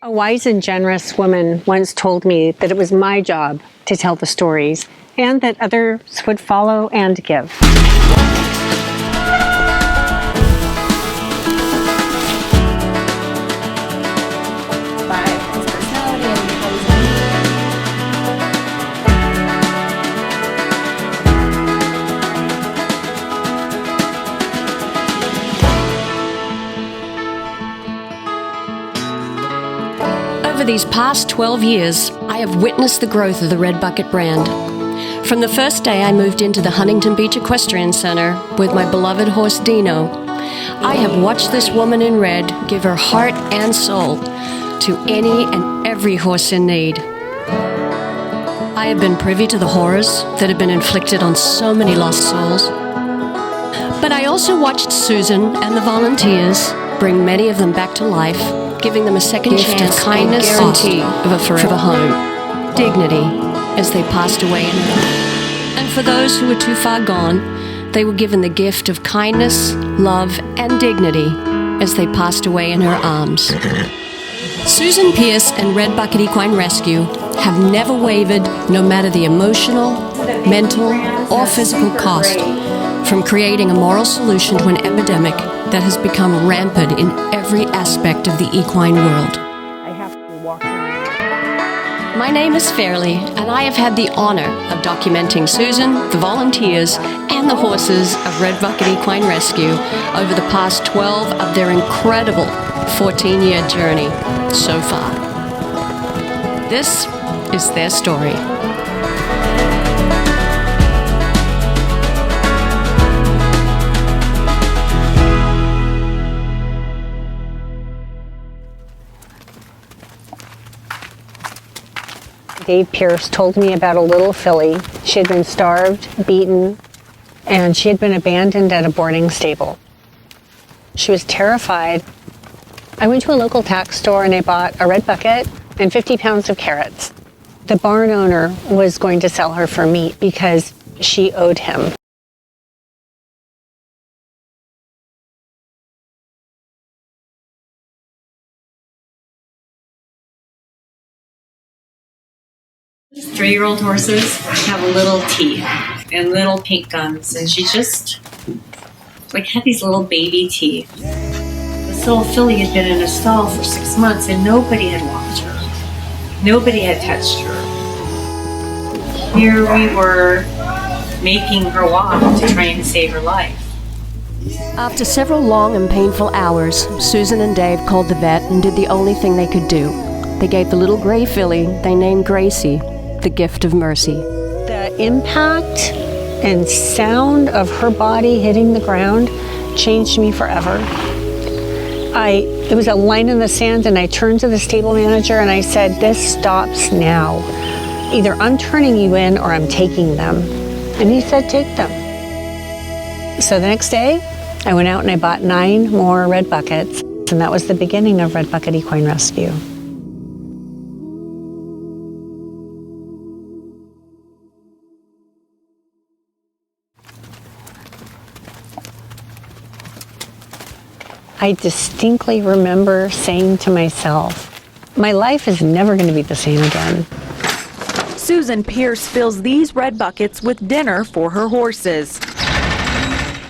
A wise and generous woman once told me that it was my job to tell the stories and that others would follow and give. Over these past 12 years, I have witnessed the growth of the Red Bucket brand. From the first day I moved into the Huntington Beach Equestrian Center with my beloved horse Dino, I have watched this woman in red give her heart and soul to any and every horse in need. I have been privy to the horrors that have been inflicted on so many lost souls. But I also watched Susan and the volunteers bring many of them back to life, giving them a second chance, kindness, guarantee of a forever home, dignity as they passed away in her. And for those who were too far gone, they were given the gift of kindness, love, and dignity as they passed away in her arms. Susan Pierce and Red Bucket Equine Rescue have never wavered, no matter the emotional, mental, or physical cost, from creating a moral solution to an epidemic that has become rampant in every aspect of the equine world. My name is Fairley, and I have had the honor of documenting Susan, the volunteers, and the horses of Red Bucket Equine Rescue over the past 12 of their incredible 14-year journey so far. This is their story. Dave Pierce told me about a little filly. She had been starved, beaten, and she had been abandoned at a boarding stable. She was terrified. I went to a local tack store and I bought a red bucket and 50 pounds of carrots. The barn owner was going to sell her for meat because she owed him. Three-year-old horses have little teeth and little pink gums, and she just had these little baby teeth. This little filly had been in a stall for 6 months, and nobody had walked her. Nobody had touched her. Here we were making her walk to try and save her life. After several long and painful hours, Susan and Dave called the vet and did the only thing they could do. They gave the little gray filly they named Gracie the gift of mercy. The impact and sound of her body hitting the ground changed me forever. It was a line in the sand, and I turned to the stable manager and I said, "This stops now. Either I'm turning you in or I'm taking them." And he said, "Take them." So the next day, I went out and I bought 9 more red buckets, and that was the beginning of Red Bucket Equine Rescue. I distinctly remember saying to myself, my life is never going to be the same again. Susan Pierce fills these red buckets with dinner for her horses.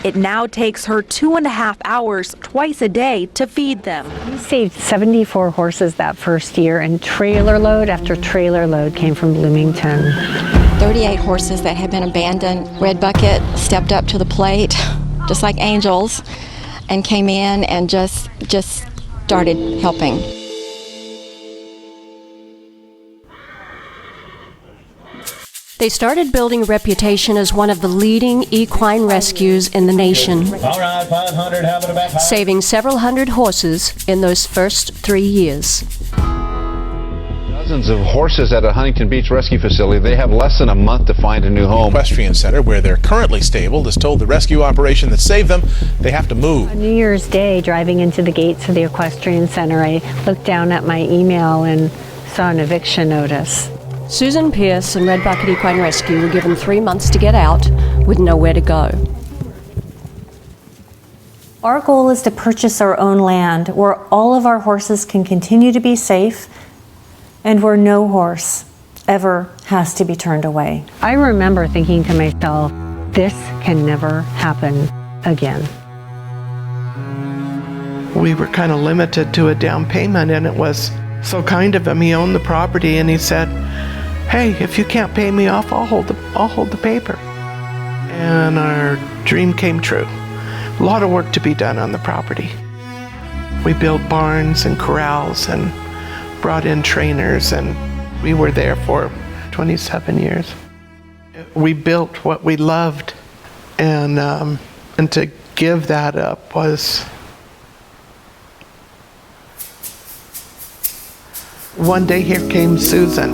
It now takes her 2.5 hours twice a day to feed them. We saved 74 horses that first year, and trailer load after trailer load came from Bloomington. 38 horses that had been abandoned. Red Bucket stepped up to the plate, just like angels, and came in and just started helping. They started building a reputation as one of the leading equine rescues in the nation, All right, 500, have it back. saving several hundred horses in those first 3 years. Dozens of horses at a Huntington Beach rescue facility. They have less than a month to find a new home. The Equestrian Center, where they're currently stabled, has told the rescue operation that saved them they have to move. On New Year's Day, driving into the gates of the Equestrian Center, I looked down at my email and saw an eviction notice. Susan Pierce and Red Bucket Equine Rescue were given 3 months to get out with nowhere to go. Our goal is to purchase our own land where all of our horses can continue to be safe and where no horse ever has to be turned away. I remember thinking to myself, this can never happen again. We were kind of limited to a down payment, and it was so kind of him. He owned the property, and he said, hey, if you can't pay me off, I'll hold the paper. And our dream came true. A lot of work to be done on the property. We built barns and corrals and brought in trainers, and we were there for 27 years. We built what we loved, and to give that up was... One day here came Susan,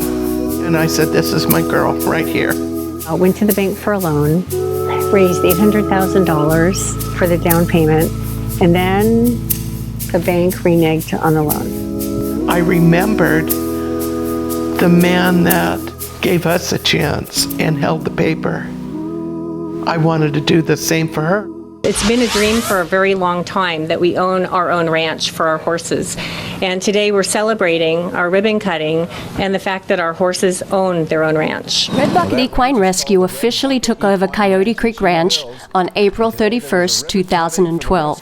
and I said, this is my girl right here. I went to the bank for a loan, raised $800,000 for the down payment, and then the bank reneged on the loan. I remembered the man that gave us a chance and held the paper. I wanted to do the same for her. It's been a dream for a very long time that we own our own ranch for our horses. And today we're celebrating our ribbon cutting and the fact that our horses own their own ranch. Red Bucket Equine Rescue officially took over Coyote Creek Ranch on April 31st, 2012,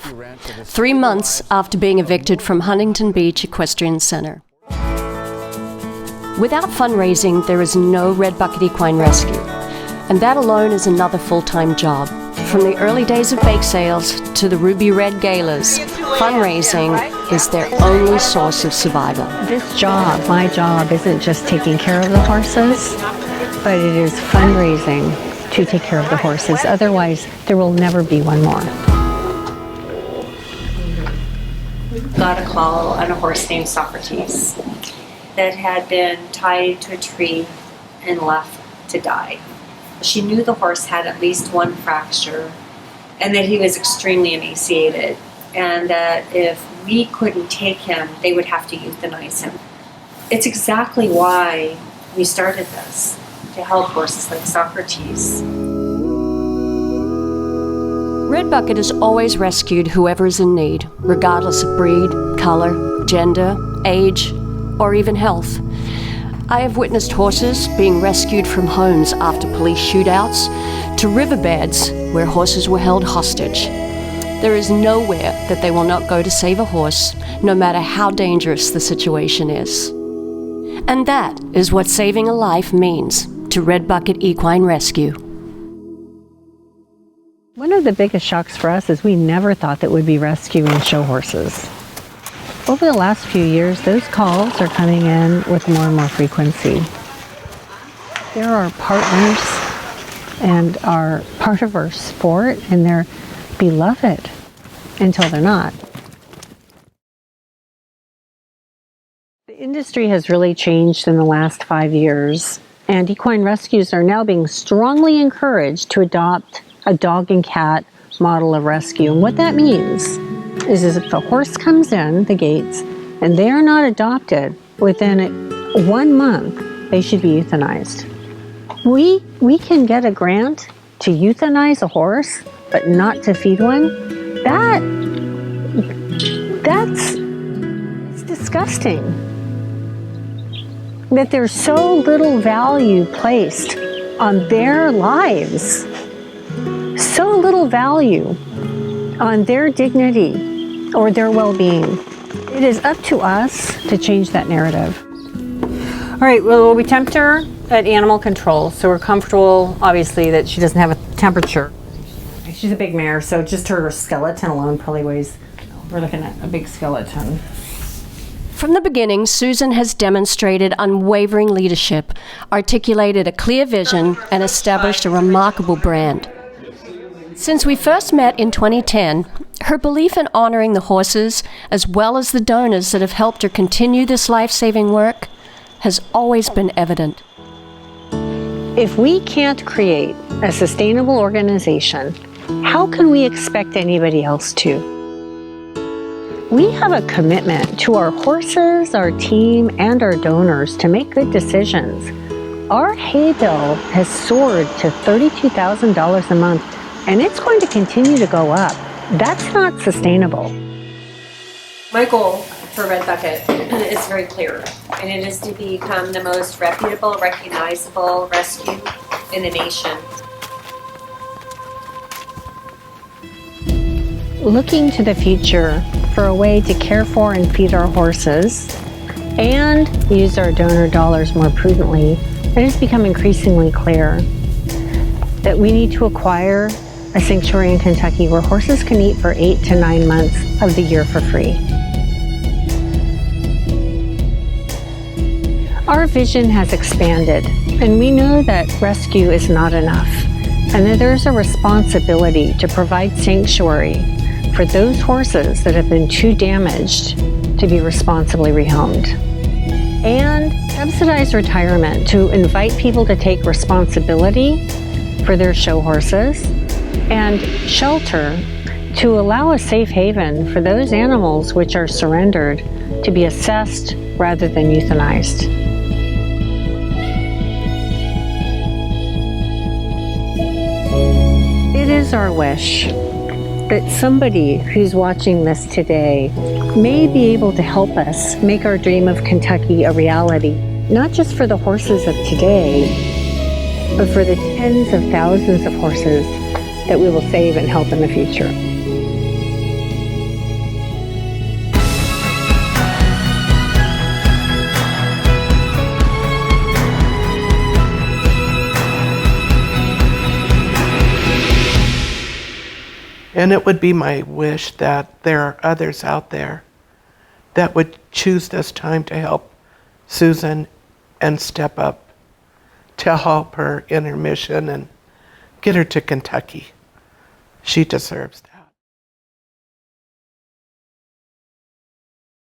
3 months after being evicted from Huntington Beach Equestrian Center. Without fundraising, there is no Red Bucket Equine Rescue, and that alone is another full-time job. From the early days of bake sales to the Ruby Red Galas, fundraising is their only source of survival. This job, my job, isn't just taking care of the horses, but it is fundraising to take care of the horses. Otherwise, there will never be one more. Got a call on a horse named Socrates that had been tied to a tree and left to die. She knew the horse had at least one fracture and that he was extremely emaciated, and that if we couldn't take him, they would have to euthanize him. It's exactly why we started this, to help horses like Socrates. Red Bucket has always rescued whoever is in need, regardless of breed, color, gender, age, or even health. I have witnessed horses being rescued from homes after police shootouts to riverbeds where horses were held hostage. There is nowhere that they will not go to save a horse, no matter how dangerous the situation is. And that is what saving a life means to Red Bucket Equine Rescue. One of the biggest shocks for us is we never thought that we'd be rescuing show horses. Over the last few years, those calls are coming in with more and more frequency. They're our partners and are part of our sport, and they're beloved until they're not. The industry has really changed in the last 5 years, and equine rescues are now being strongly encouraged to adopt a dog and cat model of rescue. And what that means is if a horse comes in the gates and they are not adopted within 1 month, they should be euthanized. We can get a grant to euthanize a horse, but not to feed one. That's disgusting. That there's so little value placed on their lives, so little value on their dignity or their well-being. It is up to us to change that narrative. All right, well, we tempt her at animal control, so we're comfortable, obviously, that she doesn't have a temperature. She's a big mare, so just her skeleton alone probably weighs, we're looking at a big skeleton. From the beginning, Susan has demonstrated unwavering leadership, articulated a clear vision, and established a remarkable brand. Since we first met in 2010, her belief in honoring the horses, as well as the donors that have helped her continue this life-saving work, has always been evident. If we can't create a sustainable organization, how can we expect anybody else to? We have a commitment to our horses, our team, and our donors to make good decisions. Our hay bill has soared to $32,000 a month, and it's going to continue to go up. That's not sustainable. My goal for Red Bucket is very clear, and it is to become the most reputable, recognizable rescue in the nation. Looking to the future for a way to care for and feed our horses and use our donor dollars more prudently, it has become increasingly clear that we need to acquire a sanctuary in Kentucky where horses can eat for 8 to 9 months of the year for free. Our vision has expanded, and we know that rescue is not enough, and that there's a responsibility to provide sanctuary for those horses that have been too damaged to be responsibly rehomed. And subsidized retirement to invite people to take responsibility for their show horses, and shelter to allow a safe haven for those animals which are surrendered to be assessed rather than euthanized. It is our wish that somebody who's watching this today may be able to help us make our dream of Kentucky a reality, not just for the horses of today, but for the tens of thousands of horses that we will save and help in the future. And it would be my wish that there are others out there that would choose this time to help Susan and step up to help her in her mission and get her to Kentucky. She deserves that.